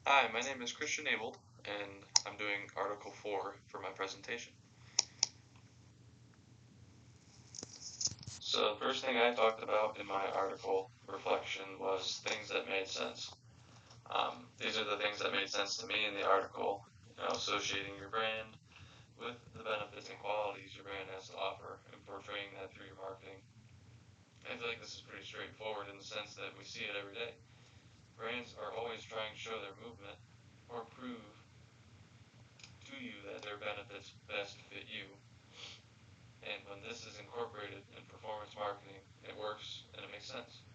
Hi, my name is Christian Abel, and I'm doing Article 4 for my presentation. So the first thing I talked about in my article reflection was things that made sense. These are the things that made sense to me in the article, associating your brand with the benefits and qualities your brand has to offer and portraying that through your marketing. I feel like this is pretty straightforward in the sense that we see it every day. Brands are always trying to show their movement or prove to you that their benefits best fit you. And when this is incorporated in performance marketing, it works and it makes sense.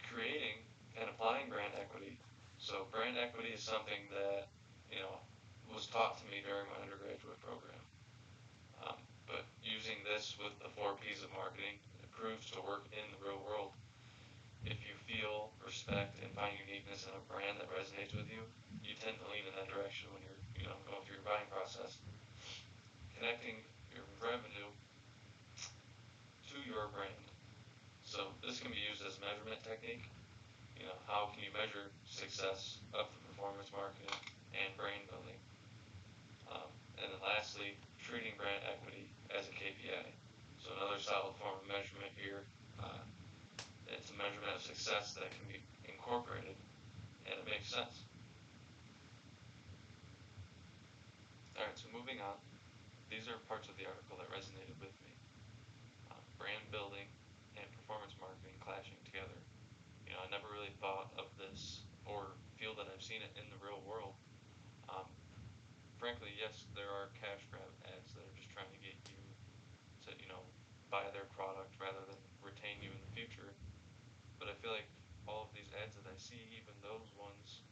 Creating and applying brand equity. So brand equity is something that, was taught to me during my undergraduate program. But using this with the 4 Ps of marketing, it proves to work in the real world. If you feel, respect, and find uniqueness in a brand that resonates with you, you tend to lean in that direction when you're, going through your buying process. Connecting your revenue to your brand. So this can be used as a measurement technique. How can you measure success of the performance marketing and brand building? And then lastly, treating brand equity as a KPI. So another solid form of measurement here. It's a measurement of success that can be incorporated, and it makes sense. All right, so moving on. These are parts of the article that resonated with me. Brand building and performance marketing clashing together. I never really thought of this or feel that I've seen it in the real world. Frankly, yes, there are cash grab ads that are just trying to get you to, buy their product rather than retain you in the future. But I feel like all of these ads that I see, even those ones,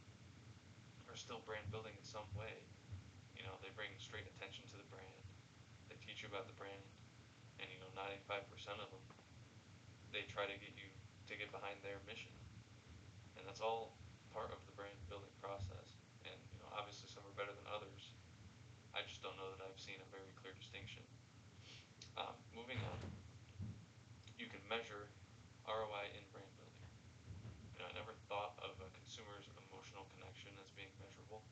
are still brand building in some way. They bring straight attention to the brand. They teach you about the brand, and 95% of them, they try to get you to get behind their mission. And that's all part of the brand building process. And obviously some are better than others. I just don't know that I've seen a very clear distinction. Moving on, you can measure ROI in brand building. I never thought of a consumer's emotional connection as being measurable.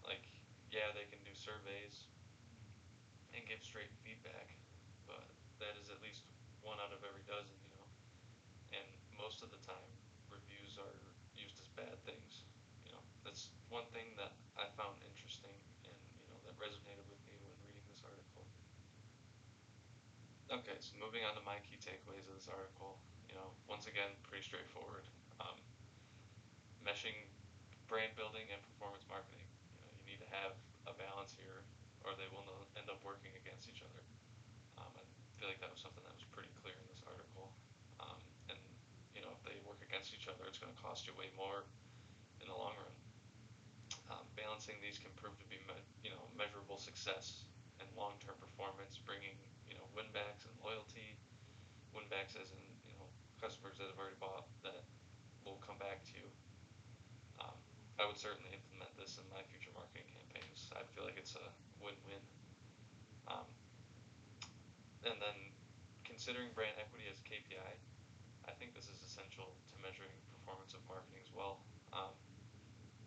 Like, yeah, they can do surveys and give straight feedback, but that is at least one out of every dozen, and most of the time reviews are used as bad things. That's one thing that I found interesting and that resonated with me when reading this article. Okay, so moving on to my key takeaways of this article. Once again, pretty straightforward. Meshing brand building and performance marketing. You need to have a balance here, or they will end up working against each other. I feel like that was something that was pretty clear in this article. And if they work against each other, it's going to cost you way more in the long run. Balancing these can prove to be measurable success and long-term performance, bringing win-backs and loyalty. Win-backs as in customers that have already bought that will come back to you. I would certainly implement this in my future marketing campaigns. I feel like it's a win-win. And then considering brand equity as a KPI, I think this is essential to measuring performance of marketing as well.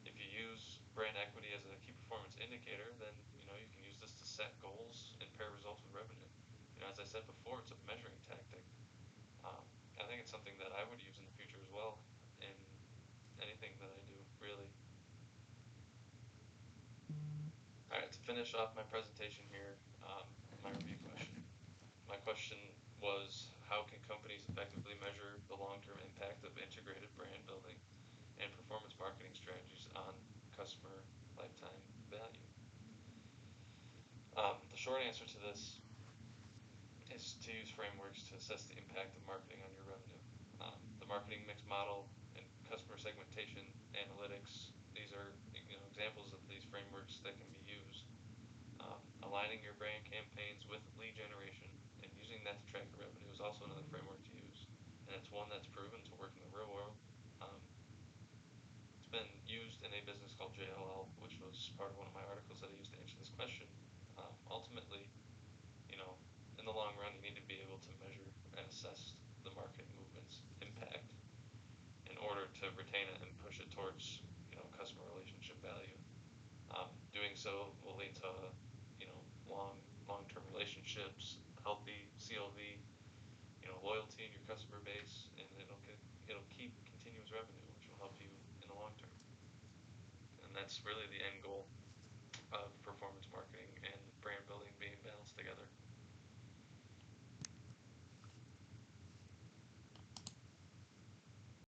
If you use brand equity as a key performance indicator, then you can use this to set goals and pair results with revenue. As I said before, it's a measuring tactic. I think it's something that I would use in the future as well in anything that I do, really. All right, to finish off my presentation here, my review question. My question was, how can companies effectively measure the long-term impact of integrated brand building and performance marketing strategies on customer lifetime value? The short answer to this is to use frameworks to assess the impact of marketing on your revenue. The marketing mix model and customer segmentation analytics, these are examples of these frameworks that can be used. Aligning your brand campaigns with lead generation and using that to track your revenue is also another framework to use, and it's one that's proven to work in the real world. It's been used in a business called JLL, which was part of one of my articles that I used to answer this question. Ultimately, in the long run, you need to be able to measure and assess the market movement's impact in order to retain it and push it towards value. Doing so will lead to, long-term relationships, healthy CLV, loyalty in your customer base, and it'll keep continuous revenue, which will help you in the long term. And that's really the end goal.